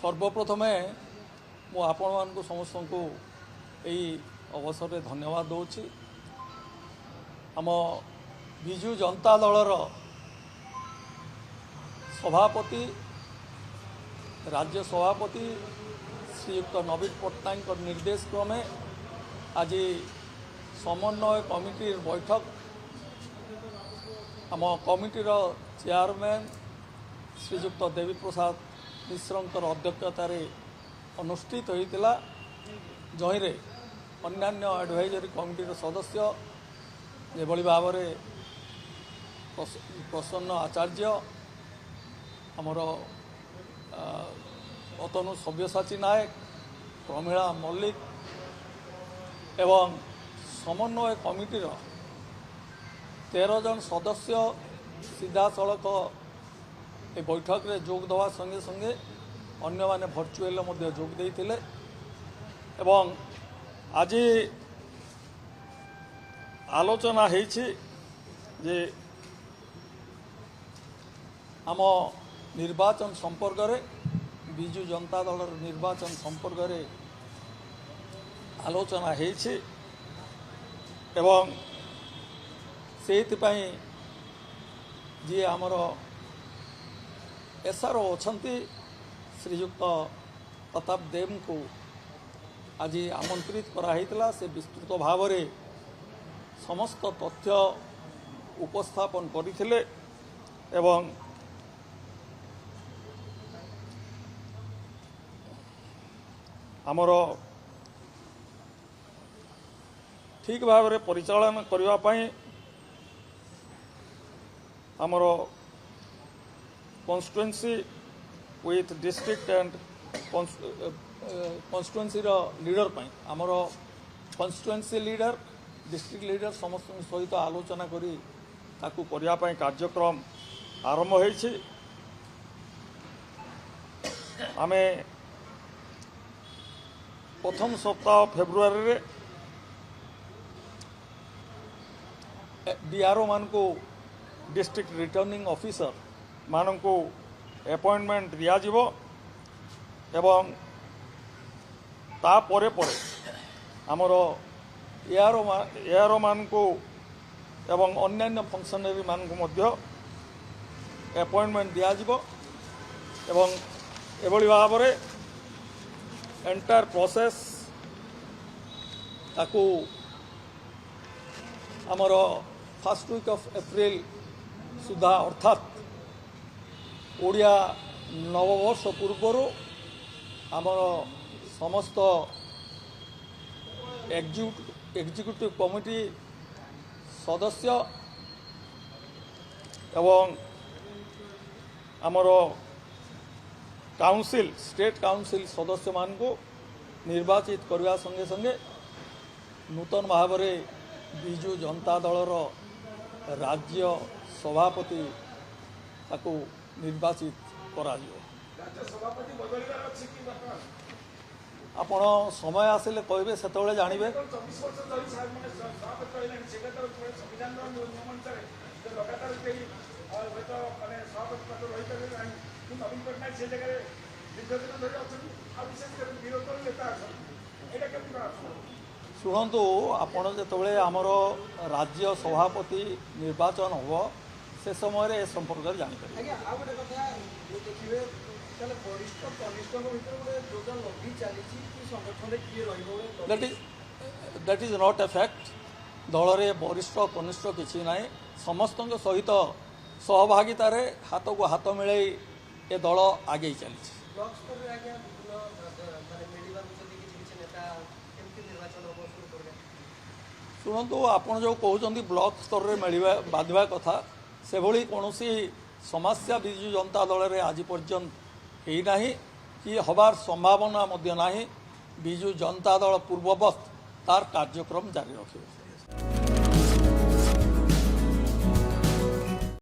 सर्वप्रथमे मु आपण मानकु समस्त को यही अवसर में धन्यवाद दूची। आम विजु जनता दलर सभापति राज्य सभापति श्रीयुक्त नवीन पट्टनायक निर्देश क्रमे आज समन्वय कमिटी बैठक आम कमिटीर चेयरमैन श्रीयुक्त देवी प्रसाद मिश्रंकर अध्यक्षतार अनुष्ठित होता जहीरे अन्यान्य एडवाइजरी कमिटीर सदस्य जेभली भाव में प्रसन्न आचार्य आमर अतनु सव्यसाची नायक प्रमीला मल्लिक एवं समन्वय कमिटीर 13 जन सदस्य सीधा सड़क ए बैठक रे जोग देवा संगे संगे अन्य माने भर्चुअल मध्य जोग देइथिले एवं आज आलोचना हेछि जे आम निर्वाचन संपर्क रे विजु जनता दल निर्वाचन संपर्क रे आलोचना हेछि एवं सेहितपाई जी आमर एसआरओ अछंती श्रीयुक्त प्रताप देव को आज आमंत्रित कराइला से विस्तृत भाव में समस्त तथ्य उपस्थापन करथिले एवं आमर ठीक भाव में परिचालन करने पाई आमर constituency with district and constituency leader पाई आमर कॉन्स्टिट्युएंसी लीडर डिस्ट्रिक्ट लीडर समस्त सहित आलोचना करी ताकू करिया पाई कार्यक्रम आरंभ होइछि। आमे प्रथम सप्ताह फेब्रुआरी रे डीआरओ मान को डिस्ट्रिक्ट रिटर्निंग ऑफिसर मान को अपॉइंटमेंट दिया जिवो एवं ता परे परे आमर एआरओ मान को एवं अन्यान्य फंक्शनरी मान को मध्य अपॉइंटमेंट दिया जिवो एवं एभली भाव में एंटायर प्रोसेस ताकू आमर फर्स्ट वीक ऑफ एप्रिल सुधा अर्थात ओडिया नववर्ष पूर्वर आमर समस्त एग्जीक्यूटिव कमिटी सदस्य एवं आमर काउंसिल स्टेट काउंसिल सदस्य मान को निर्वाचित करने संगे संगे नूतन भाव में विजु जनता दलर राज्य सभापति ताकू निर्वाचित करा आपण समय आसिले कहबे सेतबेले जानिबे। शुणु आपण जो आमर राज्य सभापति निर्वाचन हो से समय ए संपर्क में जानीपर that is not a fact दल रे वरिष्ठ कनिष्ठ किसी ना समस्त सहित सहभागितार हाथ को हाथ मिले ए दल आगे चली। शुणु आपड़ जो कहते ब्लॉक स्तर में मिलवा बांधा कथा से भली कौन समस्या विजु जनता दल में आज पर्यंत होना कि हबार संभावना नहीं। विजु जनता दल पूर्ववत तार कार्यक्रम जारी रखिए।